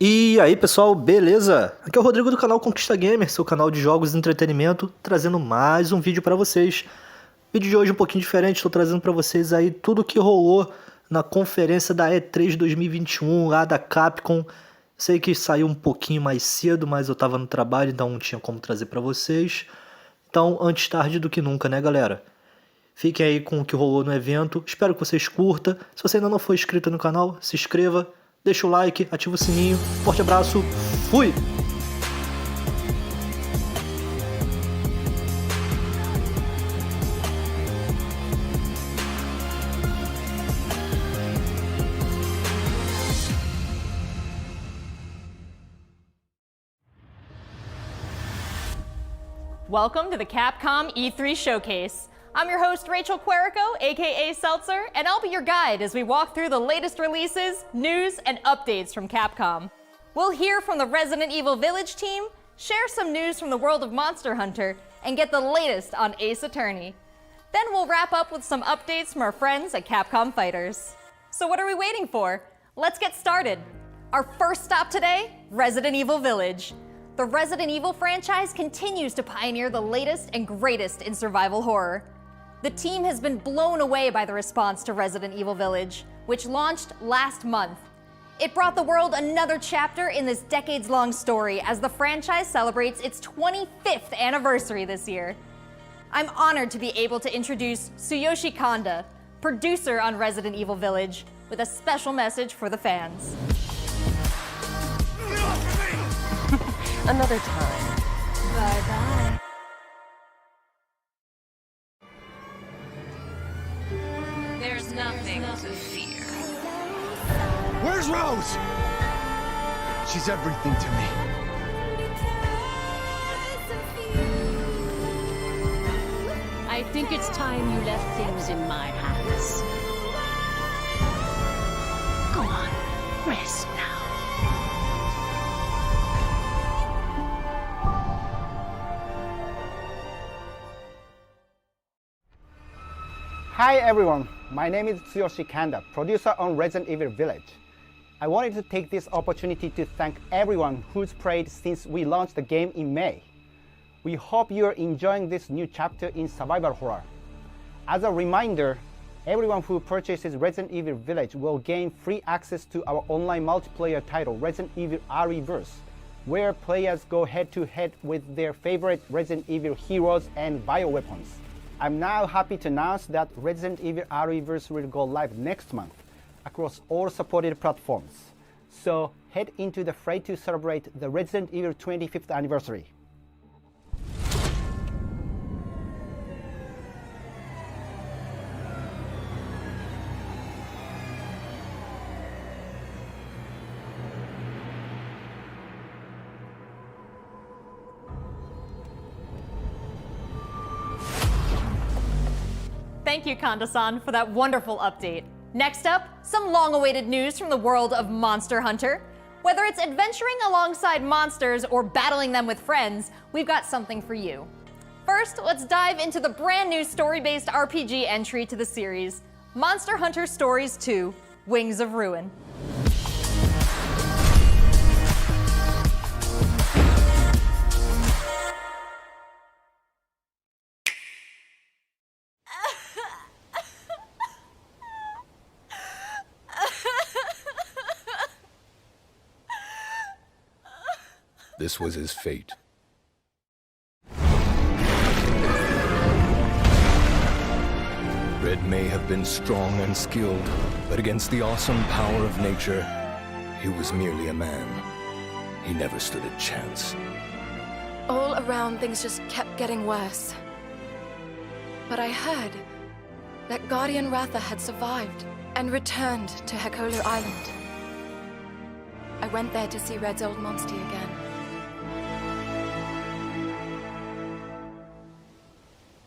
E aí pessoal, beleza? Aqui é o Rodrigo do canal Conquista Gamer, seu canal de jogos e entretenimento, trazendo mais um vídeo pra vocês. Vídeo de hoje um pouquinho diferente, estou trazendo pra vocês aí tudo o que rolou na conferência da E3 2021, lá da Capcom. Sei que saiu um pouquinho mais cedo, mas eu tava no trabalho, então não tinha como trazer pra vocês. Então, antes tarde do que nunca, né galera? Fiquem aí com o que rolou no evento, espero que vocês curtam. Se você ainda não for inscrito no canal, se inscreva. Deixa o like, ativa o sininho. Forte abraço, fui! Welcome to the Capcom E3 Showcase. I'm your host, Rachel Querico, aka Seltzer, and I'll be your guide as we walk through the latest releases, news, and updates from Capcom. We'll hear from the Resident Evil Village team, share some news from the world of Monster Hunter, and get the latest on Ace Attorney. Then we'll wrap up with some updates from our friends at Capcom Fighters. So what are we waiting for? Let's get started. Our first stop today, Resident Evil Village. The Resident Evil franchise continues to pioneer the latest and greatest in survival horror. The team has been blown away by the response to Resident Evil Village, which launched last month. It brought the world another chapter in this decades-long story as the franchise celebrates its 25th anniversary this year. I'm honored to be able to introduce Tsuyoshi Kanda, producer on Resident Evil Village, with a special message for the fans. Another time. Bye-bye. There's nothing to fear. Where's Rose? She's everything to me. I think it's time you left things in my hands. Go on, rest now. Hi everyone, my name is Tsuyoshi Kanda, producer on Resident Evil Village. I wanted to take this opportunity to thank everyone who's played since we launched the game in May. We hope you're enjoying this new chapter in survival horror. As a reminder, everyone who purchases Resident Evil Village will gain free access to our online multiplayer title Resident Evil Re:Verse, where players go head-to-head with their favorite Resident Evil heroes and bioweapons. I'm now happy to announce that Resident Evil Re:Verse will go live next month across all supported platforms. So head into the fray to celebrate the Resident Evil 25th anniversary. Thank you, Kanda-san, for that wonderful update. Next up, some long-awaited news from the world of Monster Hunter. Whether it's adventuring alongside monsters or battling them with friends, we've got something for you. First, let's dive into the brand new story-based RPG entry to the series, Monster Hunter Stories 2: Wings of Ruin. This was his fate. Red may have been strong and skilled, but against the awesome power of nature, he was merely a man. He never stood a chance. All around, things just kept getting worse. But I heard that Guardian Ratha had survived and returned to Hekolu Island. I went there to see Red's old monster again.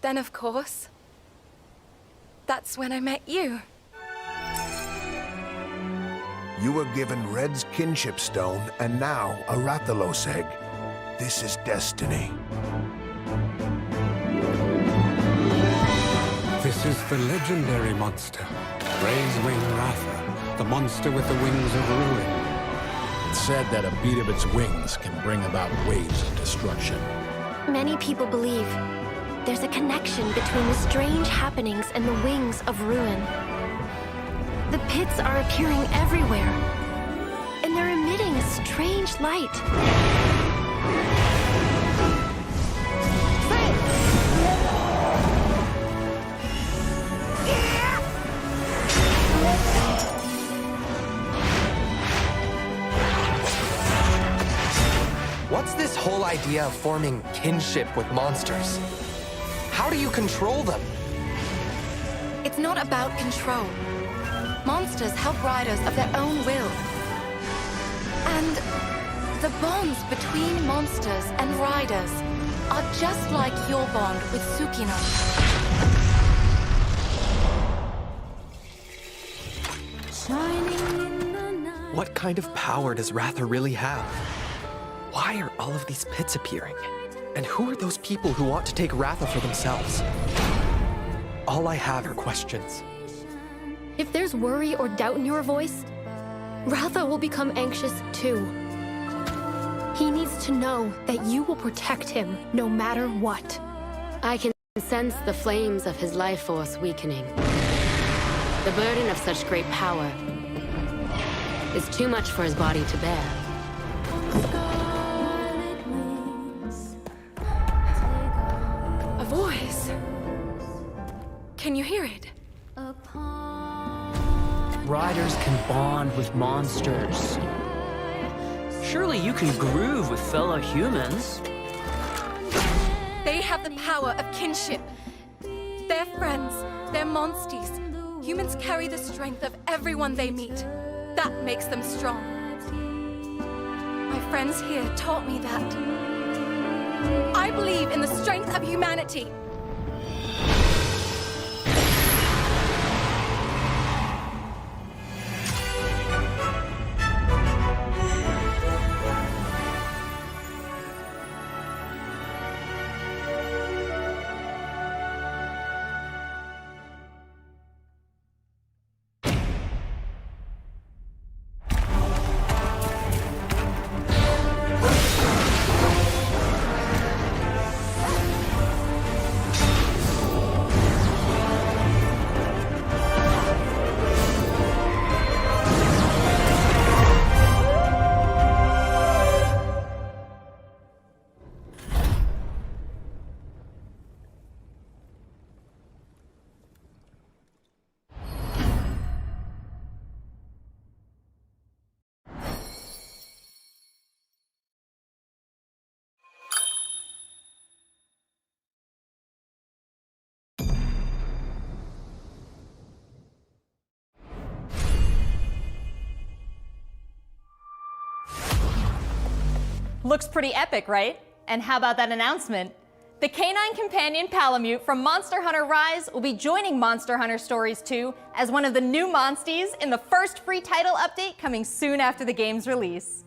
Then, of course, that's when I met you. You were given Red's kinship stone and now a Rathalos egg. This is destiny. This is the legendary monster, Ray's Wing Ratha, the monster with the wings of ruin. It's said that a beat of its wings can bring about waves of destruction. Many people believe there's a connection between the strange happenings and the wings of ruin. The pits are appearing everywhere, and they're emitting a strange light. What's this whole idea of forming kinship with monsters? How do you control them? It's not about control. Monsters help riders of their own will. And the bonds between monsters and riders are just like your bond with Tsukino. What kind of power does Ratha really have? Why are all of these pits appearing? And who are those people who want to take Ratha for themselves? All I have are questions. If there's worry or doubt in your voice, Ratha will become anxious too. He needs to know that you will protect him no matter what. I can sense the flames of his life force weakening. The burden of such great power is too much for his body to bear. A voice. Can you hear it? Riders can bond with monsters. Surely you can groove with fellow humans. They have the power of kinship. They're friends. They're monsties. Humans carry the strength of everyone they meet. That makes them strong. My friends here taught me that. I believe in the strength of humanity. Looks pretty epic, right? And how about that announcement? The canine companion Palamute from Monster Hunter Rise will be joining Monster Hunter Stories 2 as one of the new monsties in the first free title update coming soon after the game's release.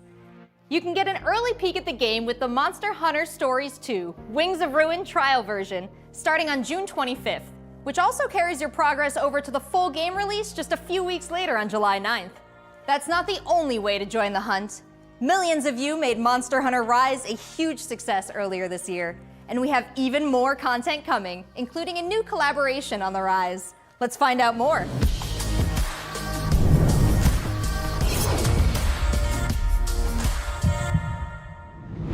You can get an early peek at the game with the Monster Hunter Stories 2 Wings of Ruin trial version starting on June 25th, which also carries your progress over to the full game release just a few weeks later on July 9th. That's not the only way to join the hunt. Millions of you made Monster Hunter Rise a huge success earlier this year, and we have even more content coming, including a new collaboration on the Rise. Let's find out more.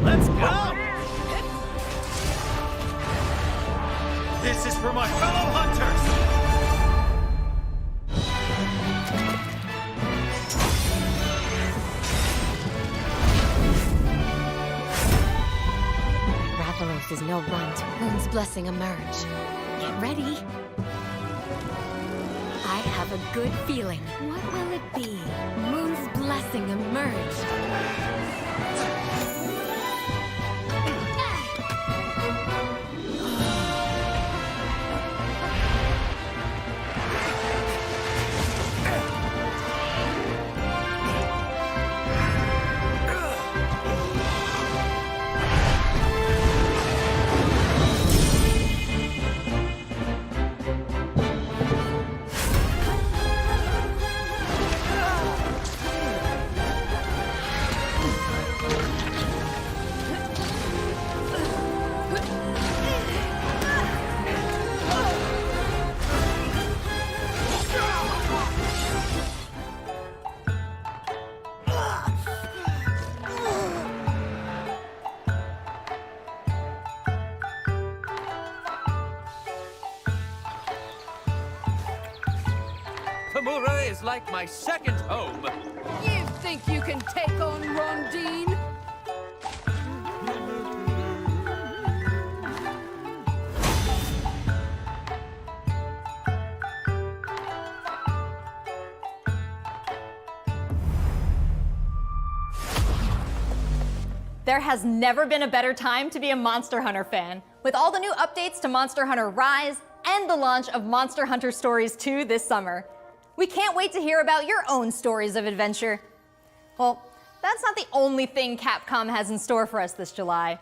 Let's go! This is for my fellow hunters! Rathalos is no runt. Moon's blessing emerge. Get ready. I have a good feeling. What will it be? Moon's blessing emerge. Pandora is like my second home. You think you can take on Rondine? There has never been a better time to be a Monster Hunter fan, with all the new updates to Monster Hunter Rise and the launch of Monster Hunter Stories 2 this summer. We can't wait to hear about your own stories of adventure. Well, that's not the only thing Capcom has in store for us this July.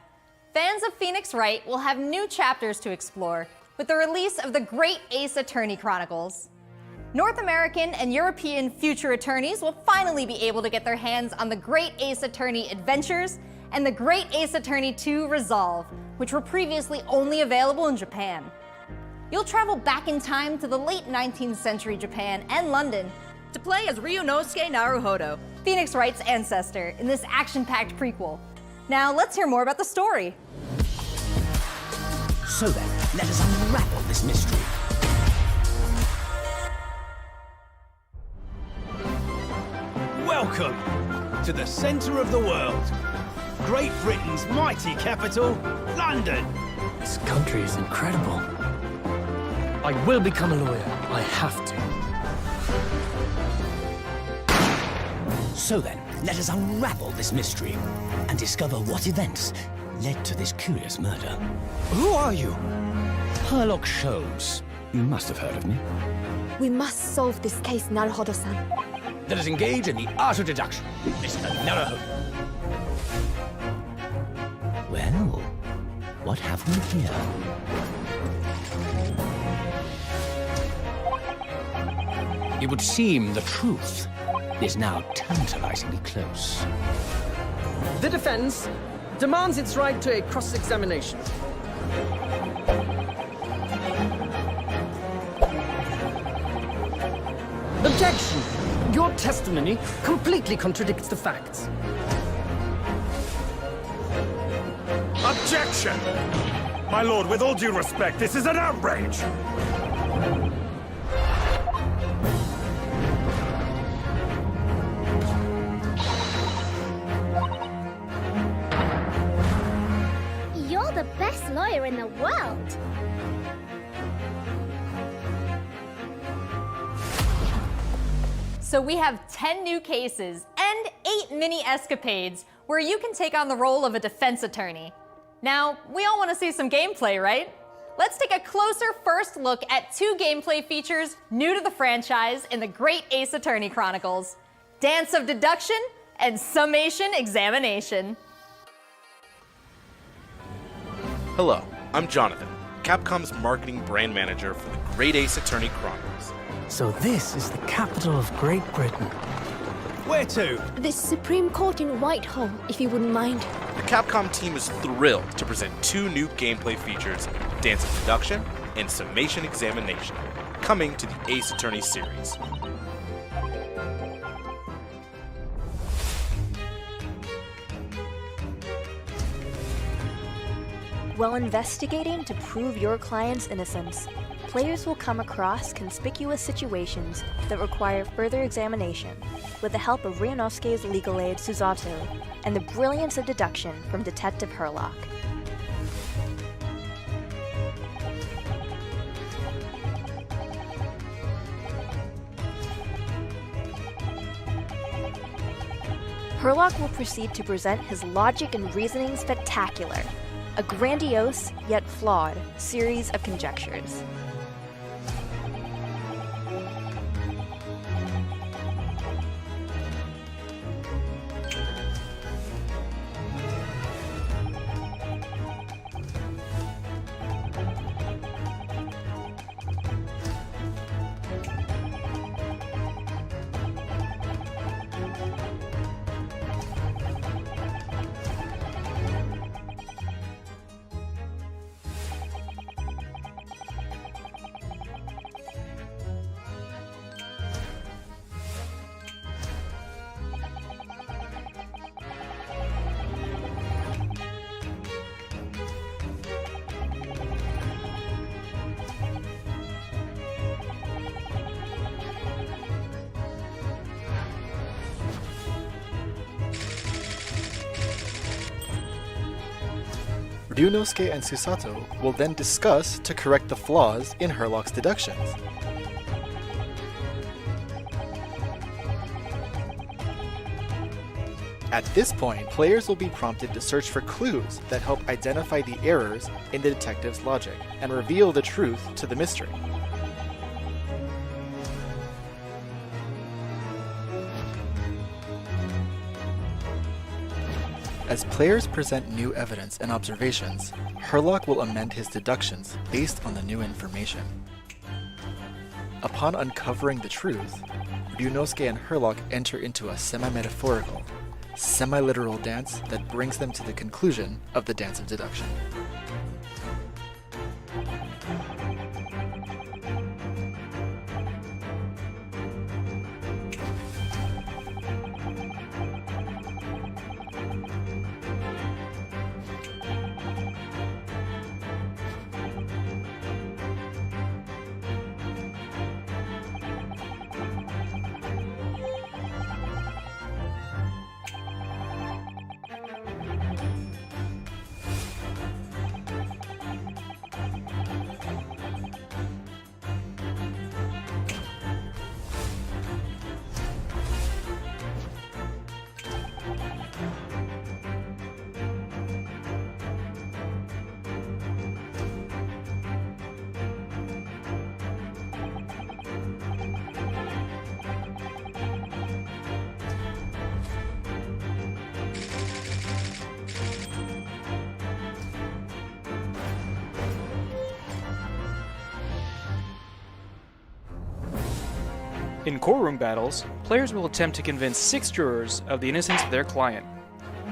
Fans of Phoenix Wright will have new chapters to explore with the release of the Great Ace Attorney Chronicles. North American and European future attorneys will finally be able to get their hands on the Great Ace Attorney Adventures and the Great Ace Attorney 2 Resolve, which were previously only available in Japan. You'll travel back in time to the late 19th century Japan and London to play as Ryunosuke Naruhodo, Phoenix Wright's ancestor, in this action-packed prequel. Now let's hear more about the story. So then, let us unravel this mystery. Welcome to the centre of the world. Great Britain's mighty capital, London. This country is incredible. I will become a lawyer. I have to. So then, let us unravel this mystery and discover what events led to this curious murder. Who are you? Herlock Sholmes. You must have heard of me. We must solve this case, Naruhodo-san. Let us engage in the art of deduction, Mr. Naruhodo. Well, what have we here? It would seem the truth is now tantalizingly close. The defense demands its right to a cross-examination. Objection! Your testimony completely contradicts the facts. Objection! My lord, with all due respect, this is an outrage! You're the best lawyer in the world. So we have 10 new cases and 8 mini escapades where you can take on the role of a defense attorney. Now, we all want to see some gameplay, right? Let's take a closer first look at 2 gameplay features new to the franchise in the Great Ace Attorney Chronicles: Dance of Deduction and Summation Examination. Hello, I'm Jonathan, Capcom's marketing brand manager for the Great Ace Attorney Chronicles. So this is the capital of Great Britain. Where to? The Supreme Court in Whitehall, if you wouldn't mind. The Capcom team is thrilled to present 2 new gameplay features, Dance of Deduction and Summation Examination, coming to the Ace Attorney series. While investigating to prove your client's innocence, players will come across conspicuous situations that require further examination with the help of Ryunosuke's legal aid Susato and the brilliance of deduction from Detective Herlock. Herlock will proceed to present his logic and reasoning spectacular, a grandiose yet flawed series of conjectures. Ryunosuke and Susato will then discuss to correct the flaws in Herlock's deductions. At this point, players will be prompted to search for clues that help identify the errors in the detective's logic and reveal the truth to the mystery. As players present new evidence and observations, Herlock will amend his deductions based on the new information. Upon uncovering the truth, Ryunosuke and Herlock enter into a semi-metaphorical, semi-literal dance that brings them to the conclusion of the dance of deduction. In courtroom battles, players will attempt to convince 6 jurors of the innocence of their client.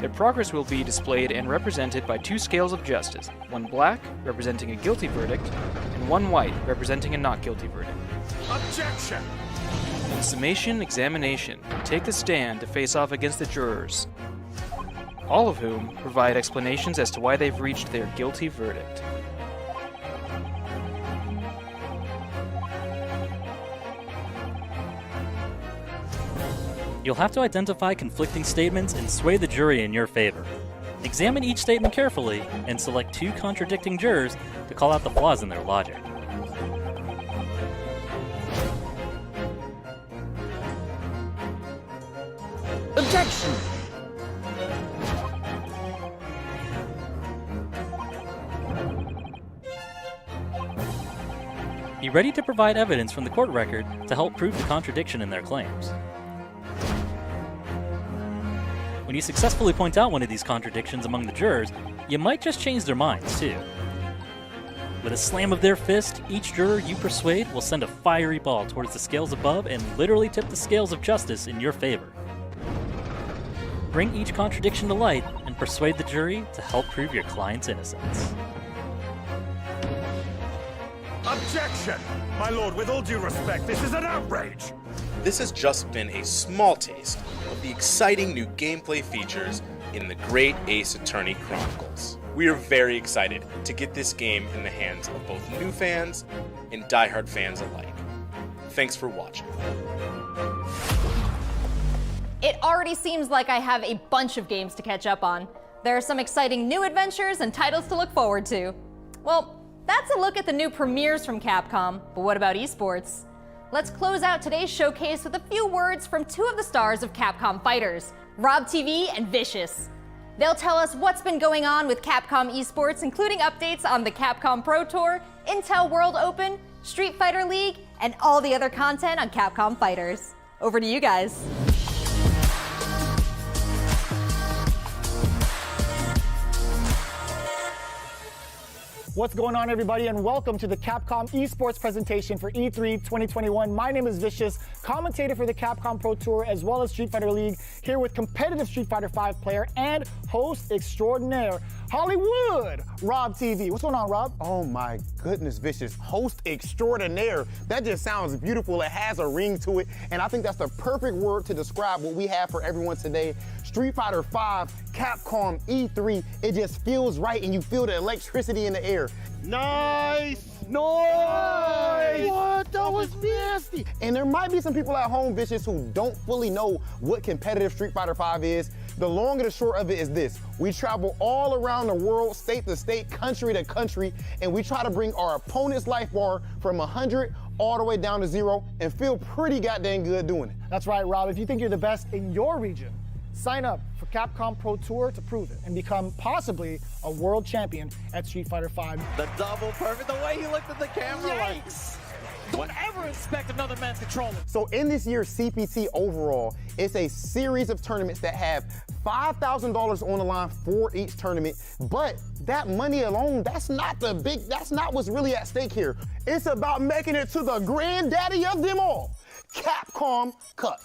Their progress will be displayed and represented by 2 scales of justice, one black, representing a guilty verdict, and one white, representing a not guilty verdict. Objection! In summation examination, take the stand to face off against the jurors, all of whom provide explanations as to why they've reached their guilty verdict. You'll have to identify conflicting statements and sway the jury in your favor. Examine each statement carefully and select 2 contradicting jurors to call out the flaws in their logic. Objection! Be ready to provide evidence from the court record to help prove the contradiction in their claims. When you successfully point out one of these contradictions among the jurors, you might just change their minds, too. With a slam of their fist, each juror you persuade will send a fiery ball towards the scales above and literally tip the scales of justice in your favor. Bring each contradiction to light and persuade the jury to help prove your client's innocence. Objection! My lord, with all due respect, this is an outrage! This has just been a small taste of the exciting new gameplay features in the Great Ace Attorney Chronicles. We are very excited to get this game in the hands of both new fans and diehard fans alike. Thanks for watching. It already seems like I have a bunch of games to catch up on. There are some exciting new adventures and titles to look forward to. Well, that's a look at the new premieres from Capcom, but what about esports? Let's close out today's showcase with a few words from 2 of the stars of Capcom Fighters, Rob TV and Vicious. They'll tell us what's been going on with Capcom Esports, including updates on the Capcom Pro Tour, Intel World Open, Street Fighter League, and all the other content on Capcom Fighters. Over to you guys. What's going on, everybody, and welcome to the Capcom Esports presentation for E3 2021. My name is Vicious, commentator for the Capcom Pro Tour as well as Street Fighter League, here with competitive Street Fighter V player and host extraordinaire, Hollywood, Rob TV. What's going on, Rob? Oh my goodness, Vicious, host extraordinaire. That just sounds beautiful. It has a ring to it, and I think that's the perfect word to describe what we have for everyone today. Street Fighter V, Capcom E3, it just feels right, and you feel the electricity in the air. Nice! Nice! What? That was nasty! And there might be some people at home, Vicious, who don't fully know what competitive Street Fighter V is. The long and the short of it is this. We travel all around the world, state to state, country to country, and we try to bring our opponent's life bar from 100 all the way down to 0 and feel pretty goddamn good doing it. That's right, Rob. If you think you're the best in your region, sign up for Capcom Pro Tour to prove it and become possibly a world champion at Street Fighter V. The double perfect, the way he looked at the camera. Yikes! Don't ever expect another man's controller. So in this year's CPT overall, it's a series of tournaments that have $5,000 on the line for each tournament. But that money alone, that's not what's really at stake here. It's about making it to the granddaddy of them all, Capcom Cup.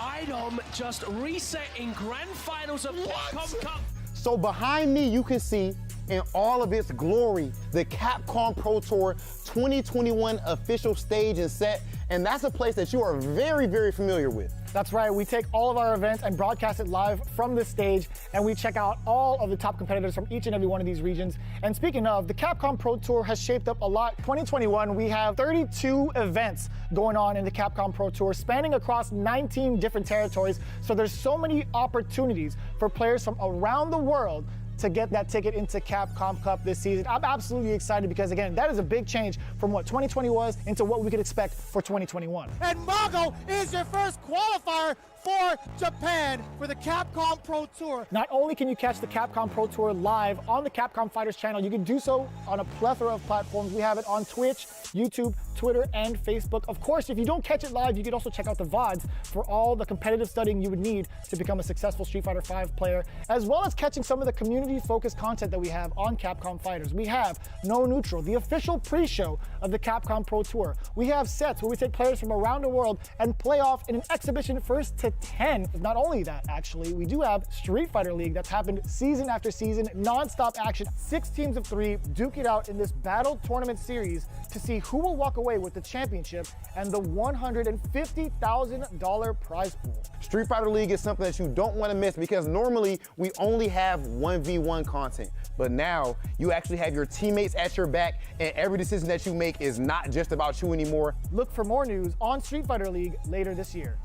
Item just reset in grand finals of Capcom Cup. So behind me, you can see in all of its glory, the Capcom Pro Tour 2021 official stage and set, and that's a place that you are very, very familiar with. That's right, we take all of our events and broadcast it live from this stage, and we check out all of the top competitors from each and every one of these regions. And speaking of, the Capcom Pro Tour has shaped up a lot. 2021, we have 32 events going on in the Capcom Pro Tour, spanning across 19 different territories. So there's so many opportunities for players from around the world to get that ticket into Capcom Cup this season. I'm absolutely excited because, again, that is a big change from what 2020 was into what we could expect for 2021. And Mago is your first qualifier for Japan for the Capcom Pro Tour. Not only can you catch the Capcom Pro Tour live on the Capcom Fighters channel, you can do so on a plethora of platforms. We have it on Twitch, YouTube, Twitter, and Facebook. Of course, if you don't catch it live, you can also check out the VODs for all the competitive studying you would need to become a successful Street Fighter V player, as well as catching some of the community-focused content that we have on Capcom Fighters. We have No Neutral, the official pre-show of the Capcom Pro Tour. We have sets where we take players from around the world and play off in an exhibition first to 10. Not only that, actually, we do have Street Fighter League that's happened season after season, non-stop action, 6 teams of 3 duke it out in this battle tournament series to see who will walk away with the championship and the $150,000 prize pool. Street Fighter League is something that you don't want to miss because normally we only have 1v1 content, but now you actually have your teammates at your back and every decision that you make is not just about you anymore. Look for more news on Street Fighter League later this year.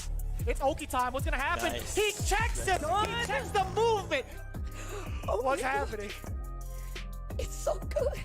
It's Oki time. What's gonna happen? Nice. He checks it. He checks the movement. What's happening? It's so good.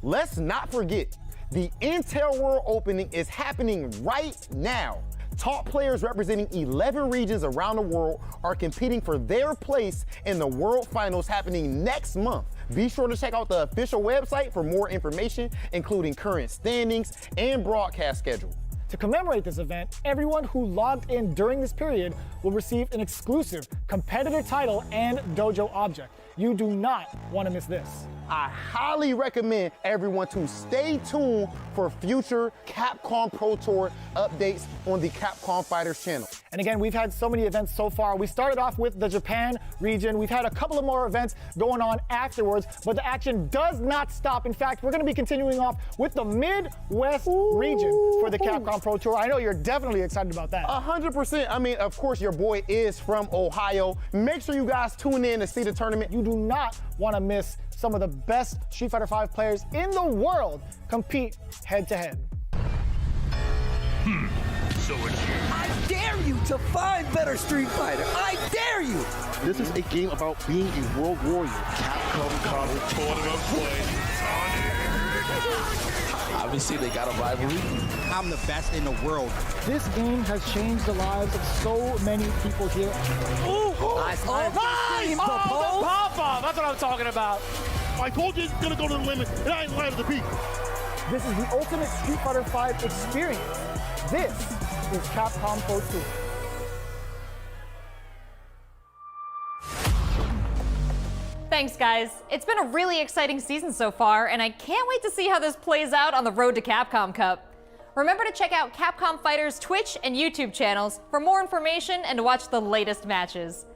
Let's not forget, the Intel World Opening is happening right now. Top players representing 11 regions around the world are competing for their place in the World Finals happening next month. Be sure to check out the official website for more information, including current standings and broadcast schedule. To commemorate this event, everyone who logged in during this period will receive an exclusive competitor title and dojo object. You do not want to miss this. I highly recommend everyone to stay tuned for future Capcom Pro Tour updates on the Capcom Fighters channel. And again, we've had so many events so far. We started off with the Japan region. We've had a couple of more events going on afterwards, but the action does not stop. In fact, we're going to be continuing off with the Midwest region for the Capcom Pro Tour. I know you're definitely excited about that. 100%. I mean, of course, your boy is from Ohio. Make sure you guys tune in to see the tournament. You do not want to miss some of the best Street Fighter V players in the world compete head-to-head. So it's you. I dare you to find better Street Fighter. I dare you. This is a game about being a world warrior. Capcom Cup tournament play. Obviously, they got a rivalry. I'm the best in the world. This game has changed the lives of so many people here. Ooh, nice. Oh, the pop-up. That's what I'm talking about. I told you it's gonna go to the limit, and I ain't lying to the beat. This is the ultimate Street Fighter V experience. This is Capcom Pro Tour. Thanks, guys. It's been a really exciting season so far, and I can't wait to see how this plays out on the road to Capcom Cup. Remember to check out Capcom Fighters' Twitch and YouTube channels for more information and to watch the latest matches.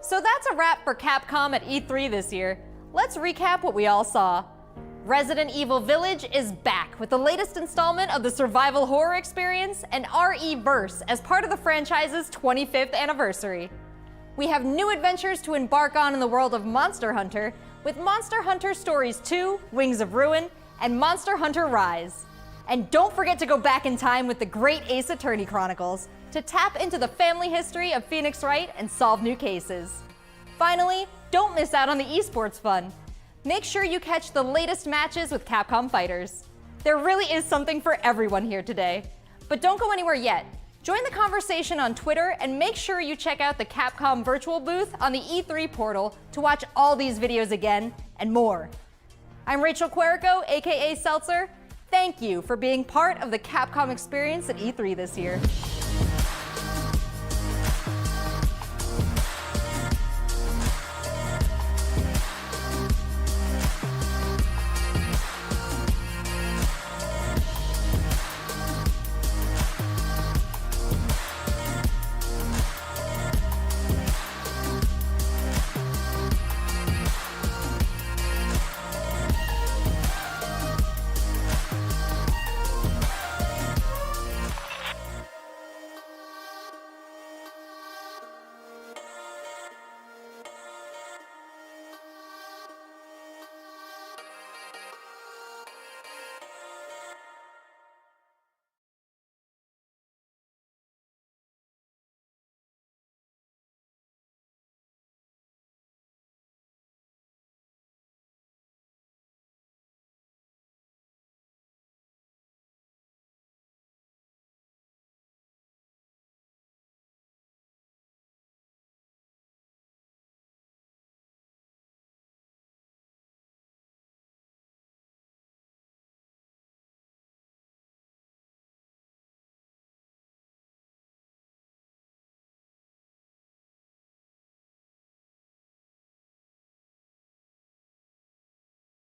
So that's a wrap for Capcom at E3 this year. Let's recap what we all saw. Resident Evil Village is back with the latest installment of the survival horror experience and RE-verse as part of the franchise's 25th anniversary. We have new adventures to embark on in the world of Monster Hunter with Monster Hunter Stories 2, Wings of Ruin, and Monster Hunter Rise. And don't forget to go back in time with the great Ace Attorney Chronicles. to tap into the family history of Phoenix Wright and solve new cases. Finally, don't miss out on the esports fun. Make sure you catch the latest matches with Capcom Fighters. There really is something for everyone here today. But don't go anywhere yet. Join the conversation on Twitter and make sure you check out the Capcom virtual booth on the E3 portal to watch all these videos again and more. I'm Rachel Querico, aka Seltzer. Thank you for being part of the Capcom experience at E3 this year.